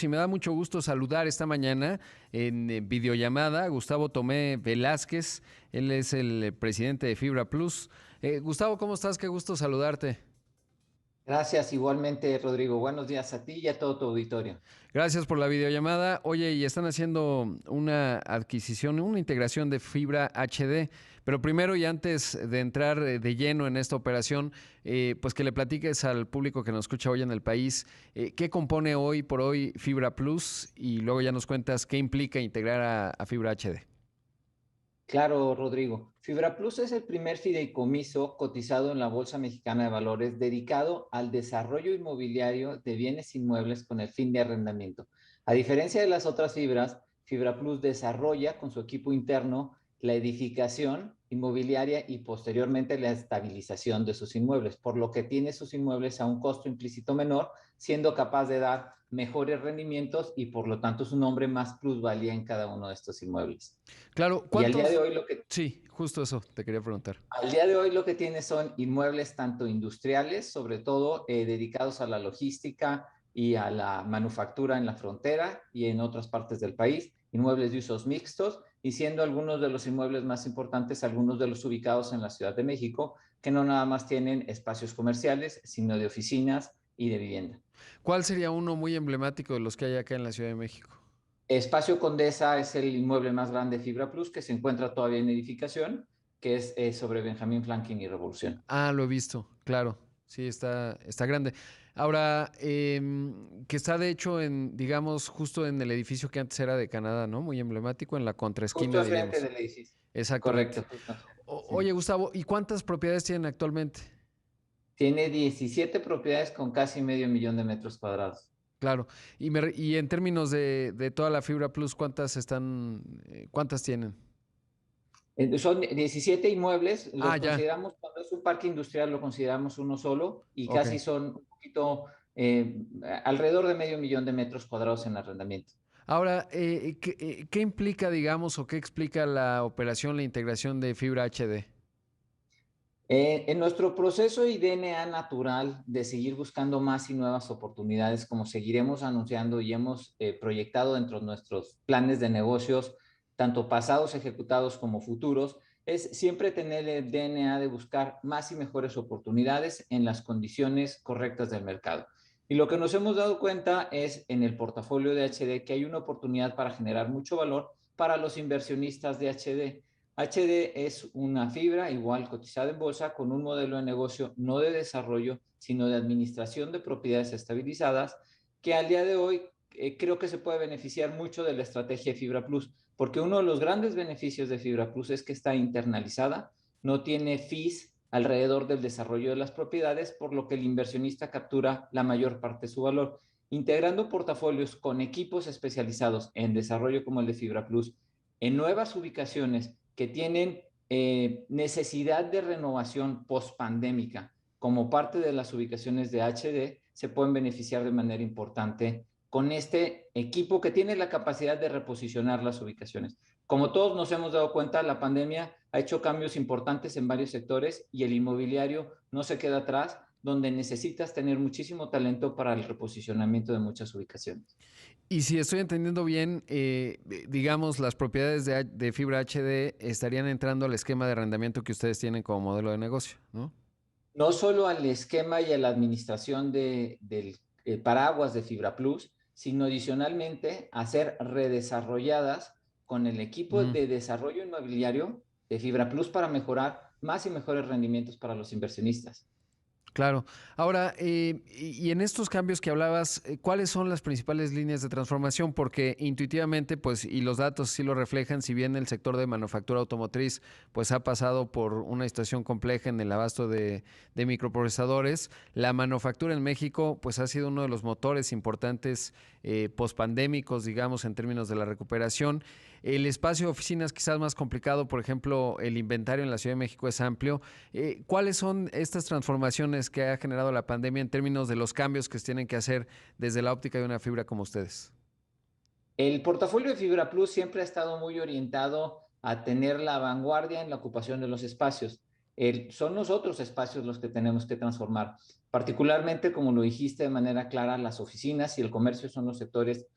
Y me da mucho gusto saludar esta mañana en videollamada a Gustavo Tomé Velázquez. Él es el presidente de Fibra Plus. Gustavo, ¿cómo estás? Qué gusto saludarte. Gracias igualmente, Rodrigo. Buenos días a ti y a todo tu auditorio. Gracias por la videollamada. Oye, y están haciendo una adquisición, una integración de fibra HD. Pero primero y antes de entrar de lleno en esta operación, pues que le platiques al público que nos escucha hoy en el país, qué compone hoy por hoy Fibra Plus y luego ya nos cuentas qué implica integrar a fibra HD. Claro, Rodrigo. Fibra Plus es el primer fideicomiso cotizado en la Bolsa Mexicana de Valores dedicado al desarrollo inmobiliario de bienes inmuebles con el fin de arrendamiento. A diferencia de las otras fibras, Fibra Plus desarrolla con su equipo interno la edificación inmobiliaria y posteriormente la estabilización de sus inmuebles, por lo que tiene sus inmuebles a un costo implícito menor, siendo capaz de dar mejores rendimientos y por lo tanto su nombre más plusvalía en cada uno de estos inmuebles. Claro, Y al día de ¿cuántos? hoy lo que Sí, justo eso te quería preguntar. al día de hoy lo que tiene son inmuebles tanto industriales, sobre todo dedicados a la logística y a la manufactura en la frontera y en otras partes del país, inmuebles de usos mixtos, y siendo algunos de los inmuebles más importantes, algunos de los ubicados en la Ciudad de México, que no nada más tienen espacios comerciales, sino de oficinas y de vivienda. ¿Cuál sería uno muy emblemático de los que hay acá en la Ciudad de México? Espacio Condesa es el inmueble más grande de Fibra Plus que se encuentra todavía en edificación, que es sobre Benjamín Franklin y Revolución. Ah, lo he visto, claro. Sí, está grande. Ahora, que está de hecho en, digamos, justo en el edificio que antes era de Canadá, ¿no? Muy emblemático, en la Justo contraesquina, enfrente diríamos. del edificio. Exactamente. Correcto, justo enfrente. Oye, Sí. Gustavo, ¿y cuántas propiedades tienen actualmente? Tiene 17 propiedades con casi medio millón de metros cuadrados. Claro. Y en términos de toda la Fibra Plus, cuántas tienen? Son 17 inmuebles, Ah, los ya. consideramos, cuando es un parque industrial, lo consideramos uno solo y Ok. casi son un poquito, eh, alrededor de medio millón de metros cuadrados en arrendamiento. Ahora, ¿qué implica, digamos, o qué explica la operación, la integración de fibra HD? En nuestro proceso y DNA natural de seguir buscando más y nuevas oportunidades, como seguiremos anunciando y hemos proyectado dentro de nuestros planes de negocios, tanto pasados ejecutados como futuros, es siempre tener el DNA de buscar más y mejores oportunidades en las condiciones correctas del mercado. Y lo que nos hemos dado cuenta es en el portafolio de HD que hay una oportunidad para generar mucho valor para los inversionistas de HD. HD es una fibra igual cotizada en bolsa con un modelo de negocio no de desarrollo, sino de administración de propiedades estabilizadas, que al día de hoy creo que se puede beneficiar mucho de la estrategia de Fibra Plus, porque uno de los grandes beneficios de Fibra Plus es que está internalizada, no tiene fees alrededor del desarrollo de las propiedades, por lo que el inversionista captura la mayor parte de su valor. Integrando portafolios con equipos especializados en desarrollo como el de Fibra Plus, en nuevas ubicaciones que tienen necesidad de renovación post-pandémica como parte de las ubicaciones de HD, se pueden beneficiar de manera importante con este equipo que tiene la capacidad de reposicionar las ubicaciones. Como todos nos hemos dado cuenta, la pandemia ha hecho cambios importantes en varios sectores y el inmobiliario no se queda atrás, donde necesitas tener muchísimo talento para el reposicionamiento de muchas ubicaciones. Y si estoy entendiendo bien, digamos, las propiedades de fibra HD estarían entrando al esquema de arrendamiento que ustedes tienen como modelo de negocio, ¿no? No solo al esquema y a la administración del paraguas de Fibra Plus, sino adicionalmente a ser redesarrolladas con el equipo Mm. de desarrollo inmobiliario de Fibra Plus para mejorar más y mejores rendimientos para los inversionistas. Claro. Ahora, y en estos cambios que hablabas, ¿cuáles son las principales líneas de transformación? Porque intuitivamente, pues, y los datos sí lo reflejan, si bien el sector de manufactura automotriz, pues, ha pasado por una situación compleja en el abasto de microprocesadores, la manufactura en México, pues, ha sido uno de los motores importantes pospandémicos, digamos, en términos de la recuperación. El espacio de oficinas quizás más complicado, por ejemplo, el inventario en la Ciudad de México es amplio. ¿Cuáles son estas transformaciones que ha generado la pandemia en términos de los cambios que se tienen que hacer desde la óptica de una fibra como ustedes? El portafolio de Fibra Plus siempre ha estado muy orientado a tener la vanguardia en la ocupación de los espacios. Son los otros espacios los que tenemos que transformar. Particularmente, como lo dijiste de manera clara, las oficinas y el comercio son los sectores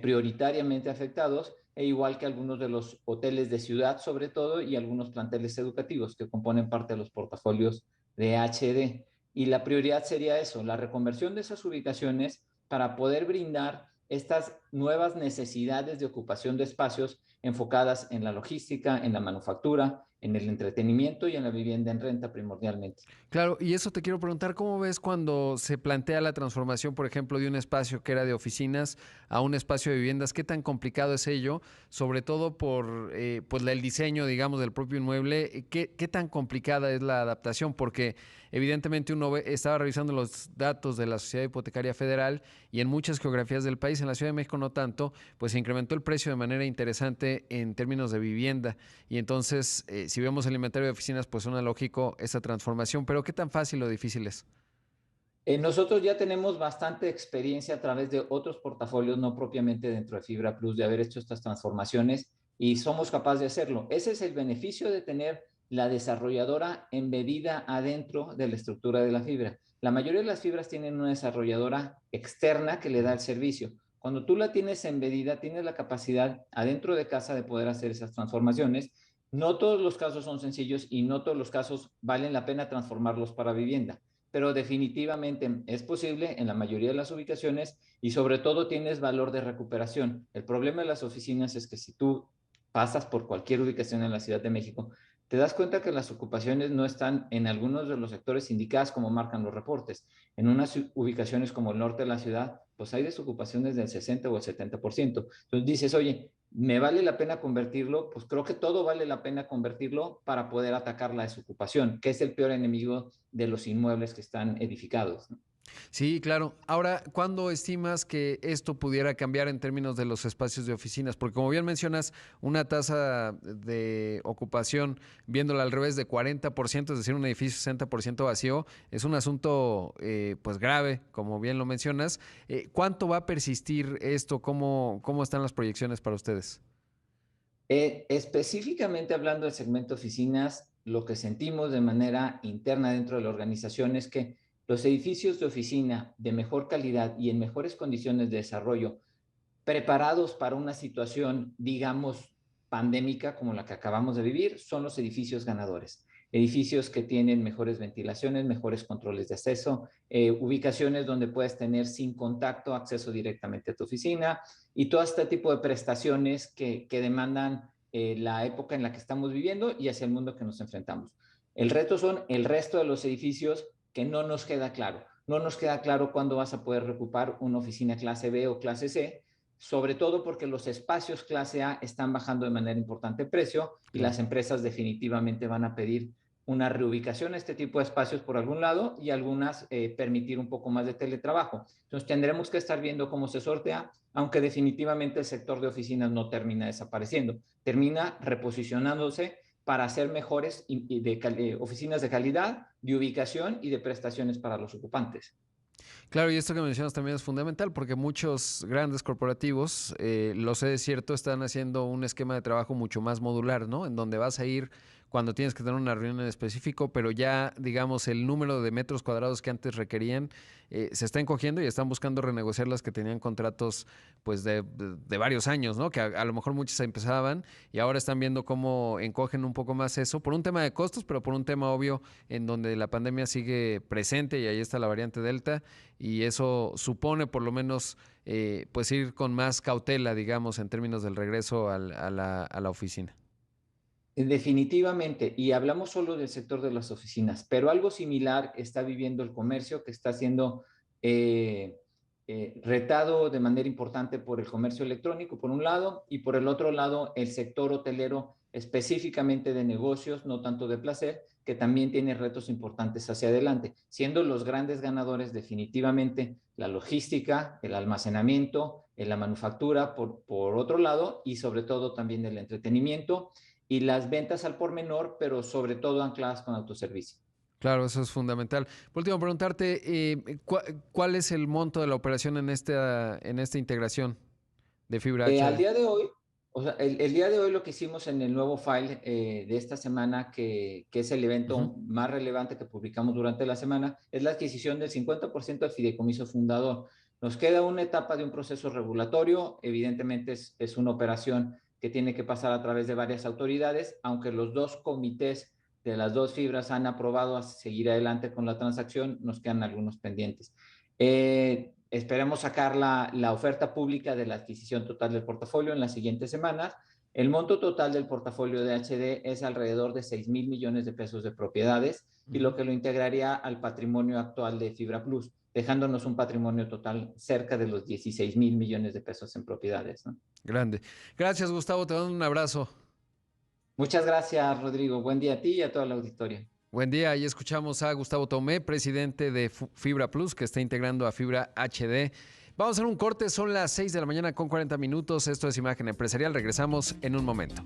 prioritariamente afectados, e igual que algunos de los hoteles de ciudad, sobre todo, y algunos planteles educativos que componen parte de los portafolios de HD. Y la prioridad sería eso, la reconversión de esas ubicaciones para poder brindar estas nuevas necesidades de ocupación de espacios enfocadas en la logística, en la manufactura, en el entretenimiento y en la vivienda en renta primordialmente. Claro, y eso te quiero preguntar, ¿cómo ves cuando se plantea la transformación, por ejemplo, de un espacio que era de oficinas a un espacio de viviendas? ¿Qué tan complicado es ello? Sobre todo por pues el diseño, digamos, del propio inmueble. ¿Qué tan complicada es la adaptación? Porque evidentemente estaba revisando los datos de la Sociedad Hipotecaria Federal y en muchas geografías del país, en la Ciudad de México no tanto, pues se incrementó el precio de manera interesante en términos de vivienda. Y entonces, si vemos el inventario de oficinas, pues suena lógico esa transformación, pero ¿qué tan fácil o difícil es? Nosotros ya tenemos bastante experiencia a través de otros portafolios, no propiamente dentro de Fibra Plus, de haber hecho estas transformaciones y somos capaces de hacerlo. Ese es el beneficio de tener la desarrolladora embebida adentro de la estructura de la fibra. La mayoría de las fibras tienen una desarrolladora externa que le da el servicio. Cuando tú la tienes embedida, tienes la capacidad adentro de casa de poder hacer esas transformaciones. No todos los casos son sencillos y no todos los casos valen la pena transformarlos para vivienda, pero definitivamente es posible en la mayoría de las ubicaciones y sobre todo tienes valor de recuperación. El problema de las oficinas es que si tú pasas por cualquier ubicación en la Ciudad de México, te das cuenta que las ocupaciones no están en algunos de los sectores indicados como marcan los reportes. En unas ubicaciones como el norte de la ciudad, pues hay desocupaciones del 60 o el 70%. Entonces dices, oye, ¿me vale la pena convertirlo? Pues creo que todo vale la pena convertirlo para poder atacar la desocupación, que es el peor enemigo de los inmuebles que están edificados, ¿no? Sí, claro. Ahora, ¿cuándo estimas que esto pudiera cambiar en términos de los espacios de oficinas? Porque como bien mencionas, una tasa de ocupación, viéndola al revés de 40%, es decir, un edificio 60% vacío, es un asunto pues grave, como bien lo mencionas. ¿Cuánto va a persistir esto? ¿Cómo están las proyecciones para ustedes? Específicamente hablando del segmento oficinas, lo que sentimos de manera interna dentro de la organización es que los edificios de oficina de mejor calidad y en mejores condiciones de desarrollo, preparados para una situación, digamos, pandémica como la que acabamos de vivir, son los edificios ganadores. Edificios que tienen mejores ventilaciones, mejores controles de acceso, ubicaciones donde puedes tener sin contacto acceso directamente a tu oficina y todo este tipo de prestaciones que demandan la época en la que estamos viviendo y hacia el mundo que nos enfrentamos. El reto son el resto de los edificios que no nos queda claro. No nos queda claro cuándo vas a poder reocupar una oficina clase B o clase C, sobre todo porque los espacios clase A están bajando de manera importante el precio y Claro. las empresas definitivamente van a pedir una reubicación a este tipo de espacios por algún lado y algunas permitir un poco más de teletrabajo. Entonces tendremos que estar viendo cómo se sortea, aunque definitivamente el sector de oficinas no termina desapareciendo, termina reposicionándose para hacer mejores oficinas de calidad, de ubicación y de prestaciones para los ocupantes. Claro, y esto que mencionas también es fundamental porque muchos grandes corporativos, lo sé de cierto, están haciendo un esquema de trabajo mucho más modular, ¿no? En donde vas a ir cuando tienes que tener una reunión en específico, pero ya, digamos, el número de metros cuadrados que antes requerían se está encogiendo y están buscando renegociar las que tenían contratos, pues, de varios años, ¿no? Que a lo mejor muchos empezaban y ahora están viendo cómo encogen un poco más eso, por un tema de costos, pero por un tema obvio en donde la pandemia sigue presente y ahí está la variante Delta y eso supone por lo menos pues ir con más cautela, digamos, en términos del regreso a la oficina. Definitivamente, y hablamos solo del sector de las oficinas, pero algo similar está viviendo el comercio, que está siendo eh, retado de manera importante por el comercio electrónico, por un lado, y por el otro lado, el sector hotelero, específicamente de negocios, no tanto de placer, que también tiene retos importantes hacia adelante, siendo los grandes ganadores definitivamente la logística, el almacenamiento, la manufactura, por otro lado, y sobre todo también el entretenimiento y las ventas al por menor, pero sobre todo ancladas con autoservicio. Claro, eso es fundamental. Por último, preguntarte, ¿cuál es el monto de la operación en esta integración de fibra Al HD? día de hoy, O sea, el día de hoy lo que hicimos en el nuevo file de esta semana, que es el evento más relevante que publicamos durante la semana, es la adquisición del 50% del fideicomiso fundador. Nos queda una etapa de un proceso regulatorio, evidentemente es una operación que tiene que pasar a través de varias autoridades, aunque los dos comités de las dos fibras han aprobado a seguir adelante con la transacción, nos quedan algunos pendientes. Esperemos sacar la oferta pública de la adquisición total del portafolio en las siguientes semanas. El monto total del portafolio de HD es alrededor de 6,000 millones de pesos de propiedades y lo que lo integraría al patrimonio actual de Fibra Plus, dejándonos un patrimonio total cerca de los 16,000 millones de pesos en propiedades, ¿no? Grande. Gracias, Gustavo. Te mando un abrazo. Muchas gracias, Rodrigo. Buen día a ti y a toda la auditoría. Buen día. Ahí escuchamos a Gustavo Tomé, presidente de Fibra Plus, que está integrando a Fibra HD. Vamos a hacer un corte. Son las 6 de la mañana con 40 minutos. Esto es Imagen Empresarial. Regresamos en un momento.